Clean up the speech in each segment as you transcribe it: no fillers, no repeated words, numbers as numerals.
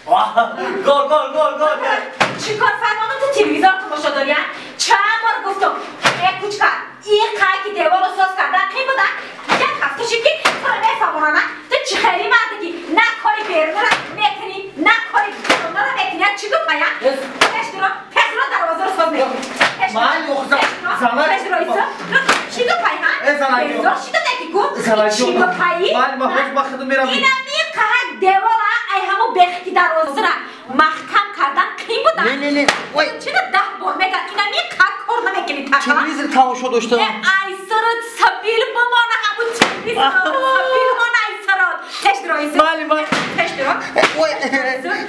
گل چیکار فرمانم تو تلویزیون تماشا داری؟ چند بار گفتم ای کوچکر این قایی که دیوار رو ساز کردن کی بودن؟ یک هفته شد که تو نفهمونن تو چه خیلی مردگی نه کاری بیرون رو میکنی نه کاری بیرون رو میکنی چی گفت پایا؟ پشترو دروازه رو ساز میکنی پشترو ایسا چی گفت پایا؟ بیزار چی تو نکی گفت؟ چی گفت پایی؟ اینم این قهر دیوار ای همو بختی دروازه رو محکم کردن کی بودن؟ نه چی ده بار میگن اینم یک کار نمیکنی تا تلویزیون تماشا داشتم ای سرت سبیل بمانه همون تلویزیون سبیل من ای سرت پشت رویزی پشت رو ای سرت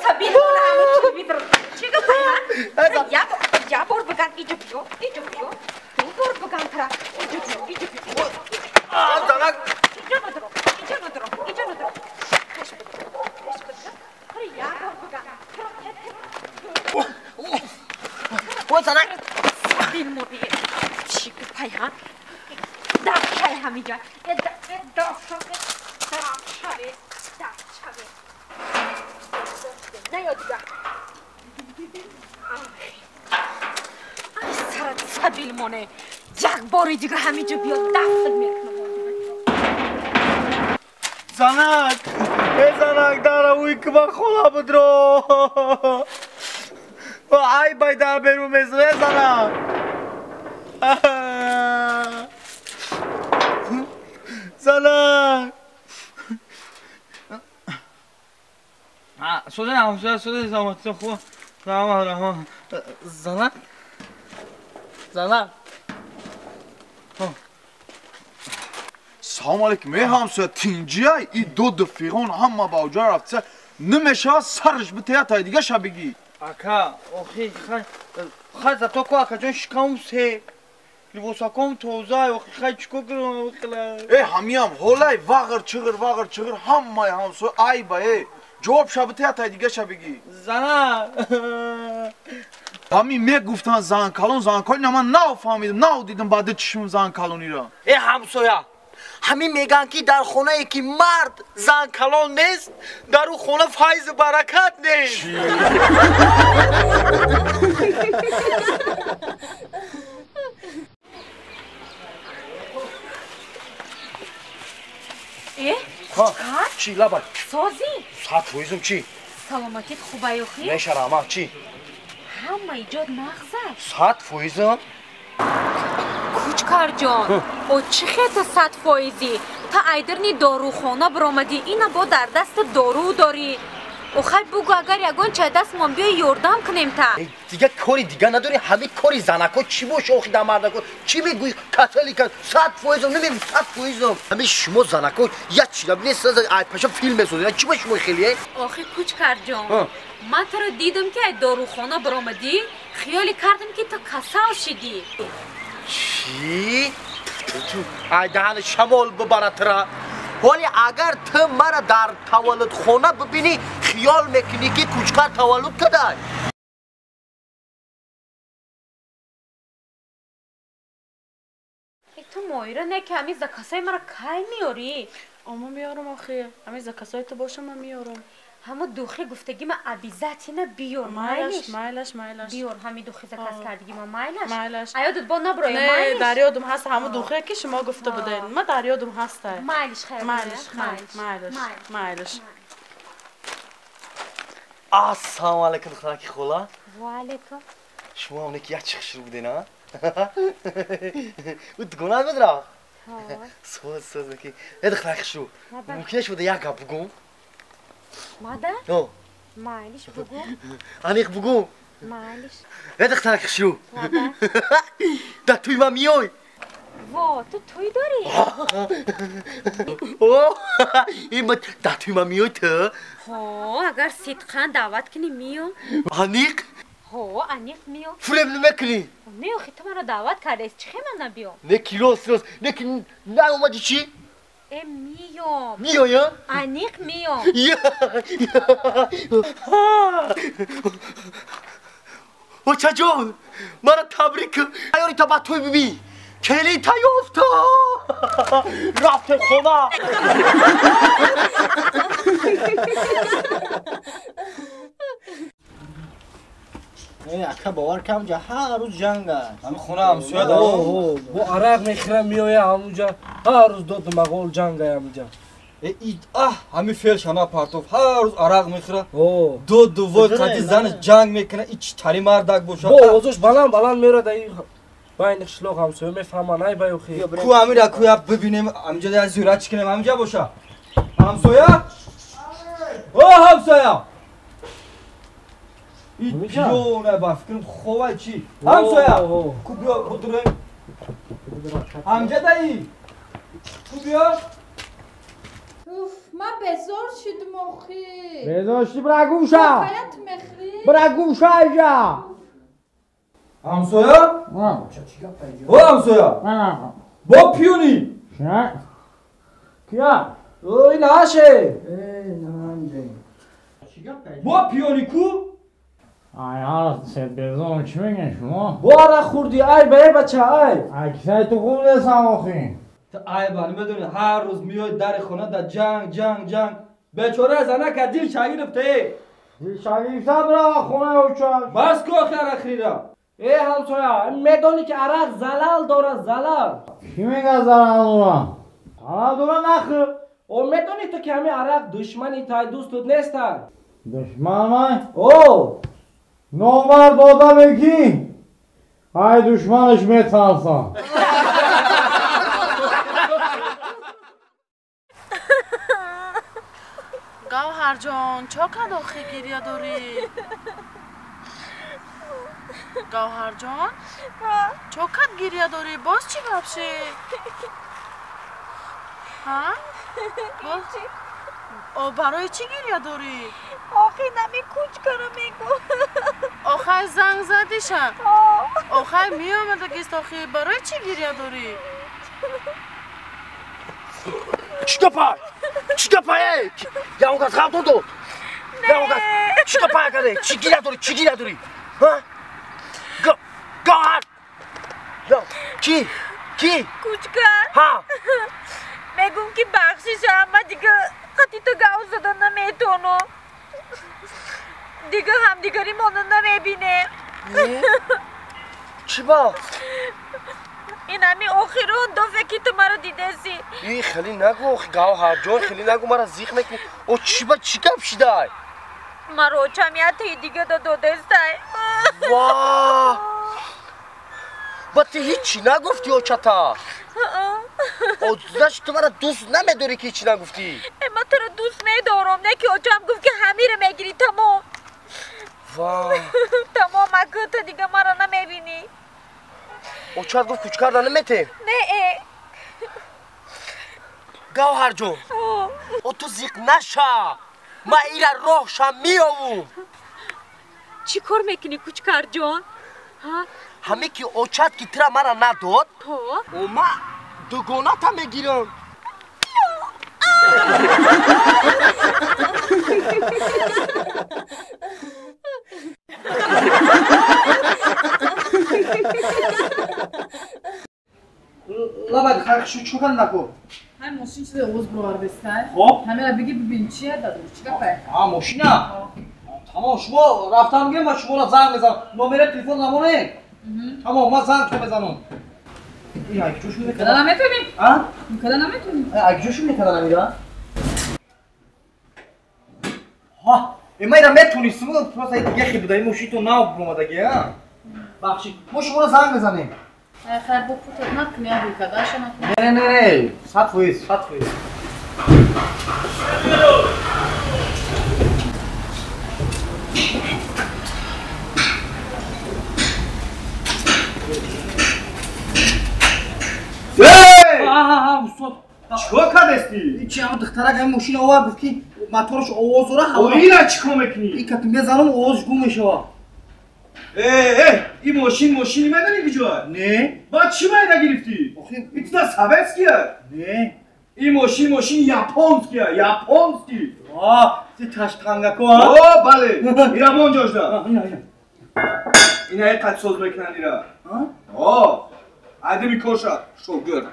سبیل من همون تلویزیون چی گفت یا بار بگن ایجو بیو دو بار بگن ترا ایجو بیو زنک اینجا ندارم و زنک سبیل مونی چی که پایان دفعه همینجا دفعه نه یا دیگه ای سرت سبیل مونه یک باری دیگه همینجا بیاد دفعه میکنم زنک زنک داره اوی که من خولا بدرو ای بایده برو مزوه زنک زنک شده زمانت خوب زنک سلام علیکم ای همسایه تینجی ای این دو دفیقان همه با اوجا رفته نمیشه سرش بتیه تا دیگه شا بگی اکا اوخی خواهد زتو که اکا جان شکام سه لباسا کم توزای اوخی خواهد چکو کرم ای همیم هولای واغر چغر همه همسایه ای با ای جواب شا بتیه تا دیگه شا بگی زنه همین میگفتن زن کلون من نو فهمیدم نو دیدم بعد چشم زن کلونی را ای همسایه همین میگن که در خونه ای که مرد زن کلان نیست در او خونه فیض برکت نیست چی لبای سازی ساعت فویزم چی سلامتیت خوبه یخی نشرامه چی همه ایجاد مغزه ساعت فویزم کوچکر جان او چی خیلی 100% تا ایدرنی داروخانه برآمدی اینا با در دست دارو داری او خیلی بگو اگر یگان چه دست من بیای یردم کنیم تا دیگه کاری دیگه نداری همین کاری زنکا چی باشه آخی در مردکا چی میگوی کتلی کن 100% نمیم 100% همین شما زنکا یک چی نیست از پشا فیلم بسازی چی باشه شما خیلیه آخی کوچکر جان من تو رو دیدم که داروخانه برآمدی خیالی کردم که تو کسل شدی چی؟ تو ای دهن شمال ببرد را ولی اگر تو مرا در تولد خانه ببینی خیال میکنی که کوچکر تولد کده تو مایره نه که همی زکاسای مرا کای میاری اما میارم آخه همی زکاسای تو باشم من میارم همه دوخی گفتگی من عبیزتی نه بیار مایلش بیار همی دوخی زکاس کردگی من مایلش ایادت با نبرای نه در یادم هست همه دوخی که شما گفته بودین من در یادم هست مایلش خیر مایلش السلام علیکم دخترک خولا و علیکم شما اونه که یک چخ شروع بودین ها او دگونه بدرا سوز بکی ای دخترک شروع ممکنه شده یک گپ بگم مادر؟ نو مایلش بگو انیق بگو مایلش ای دخترک شروع در توی من میای وا تو توی داری؟ این در توی من میای تو اگر صدقا دعوت کنی میام انیق انیق میام فیلم نمیکنی نه اخی تو منو دعوت کرده است چه من نبیام نه راست نه که نه اومدی چی؟ میام میای انیق میام بچه جان مرا تبریک ایاری تا با توی ببین کلیتا یافتا رفت خونه اکا باور کم جا هر روز جنگ است همین خونه همسایه دارم بو عرق میخرم میوه همونجا هر روز دو مقول جنگ همونجا همین فیل شما پارتوف هر روز عرق میخوره او دو وای قدی زن جنگ میکنه ایچ تری مردک باشه بو اوزش بلند میره دایی بین شلوغ همسایه میفهمن ای بایو خی کو امیر کو یا ببینیم همینجا در زیارت چکنیم همینجا باشه همسایه او همسایه این پیونه با فکرم خوبه چی همسایه کو بیا بودرم همینجا دایی کو بیا اوف من بزار شدم آخی بذاشتی برا گوشا حیات مخری برا گوشا اینجا همسایه او همسایه با پیونی نه کیا اوی ناشه با پیونی کو آی حالا سید بزنم چی میگن شما بو عرق خوردی ای بای بچه ای اکسای تو خوب نیستم آخی ای بانی بدونی هر روز میای در خونه در جنگ بیچاره زنه که دل شگرفته دل شگیفته برا خونه اوچاش بس کو آخر اخیرا ای همسایه میدونی که عرق زلال داره زلال کی میگه زران دورا زران دورا نخی او میدونی تو که همین عرق دشمنی تای دوستت نیستن دشمن مای او نومرد آدم کی ای دشمنش میترسن گوهر جان چقدر آخی گریه داری؟ گوهر جان چقدر گریه داری؟ باز چی گفشی؟ ها؟ او برای چی گریه داری؟ آخه نمی کوچ کنم میگو آخه زنگ زدیشم آخه می آمده گیست آخه برای چی گریه داری؟ چی پای یا اون کس خواهد دو یا اون کس چی پای کرده چی گیره داری ها گوهر یا کی کوچکر ها میگم که بخشیشم من دیگه خطی تو گاو زدن نمیتونم دیگه همدیگری مانو نمیبینه چی با این همی آخر اون دفعه که تو مرا دیده سی ای خیلی نگو گوهر جان خیلی نگو مرا زیخ میکنی او چی با چی کپ شده مرا چمیت دیگه دو دستای واه با تی هیچی نگفتی او چطا او داشت تو مرا دوست نمیداری که هیچی نگفتی من تو رو دوست ندارم نه که اوچم گفت که همه رو میگیری تمام واه تمام اگه تو دیگه مرا نمیبینی او چطور گفت کچ کردن نمیته نه گوهر جون او تو زیق نشا ما ایره روحشم میاوم چی کار میکنی کوچکر جان؟ همه که اوچت که ترا مرا نداد ها؟ او ما دوگانه تا میگیرم لابد خرخشو چوکن نکو هم ماشین شده اوز بروار بستن خب همه را بگی ببین چیه داده چیکار کنی ماشینا تمام شما رفتم میگم من شما را زنگ بزنم نمره تلفن نمونه تمام من زنگ تو بزنم این اگه جوش میکنه کدام نمیتونی ها کدام نمیتونی اگه جوش میکنه نمیره ها اینا را میتونیستم تو سعی دیگه خیلی بدای موشی تو ناو برومدگی ها بخشید ما شما را زنگ بزنیم خیر با خودت نکنی ابو کداش نکنی نه 100%. چیکار کردستی؟ هیچی اما دخترک این ماشین آور گفت که موتورش آواز داره او اینا چیکار میکنی؟ این که میزنم آواز گم میشه این ماشینی میدونی کجا؟ نه با چی باید نگرفتی؟ آخه ایتنا سویتسکیه؟ نه این ماشین یاپونسکیه یاپونسکی تی تاشقنگاکو ها اوه بله اینا مونجاش دا اینا اینا یک قد سوز میکنن اینا Haydi bir koşa. Şu gör.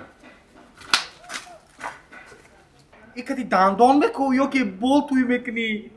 İkati dandan mı koyuyor ki bol tuyu mekni?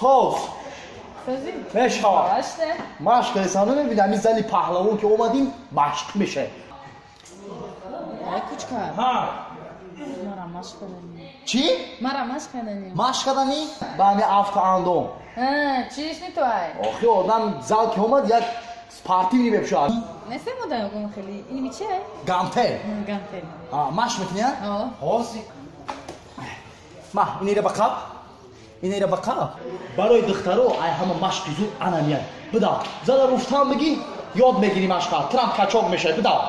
sos سازی مشها باشه مشق رسانه نمیدم میزنی پهلوان که اومدیم مشق میشه ای کوچکار ها مرا مشق کنی چی؟ مرا مشق کنی مشق کردنی؟ به همین افت اندام چیش نی تو ای آخه آدم زل که اومد یک پارتی میری بپشد نسه مدام گم خیلی اینی چه گمته گانتل مشق میکنی ها؟ آه ما اینی رو بقاب اینی رو بقاب برای دخترو ای همه مشق زور انا میاد بدا زل رفتم بگی یاد میگیری مشق ترام کچوک میشه بدا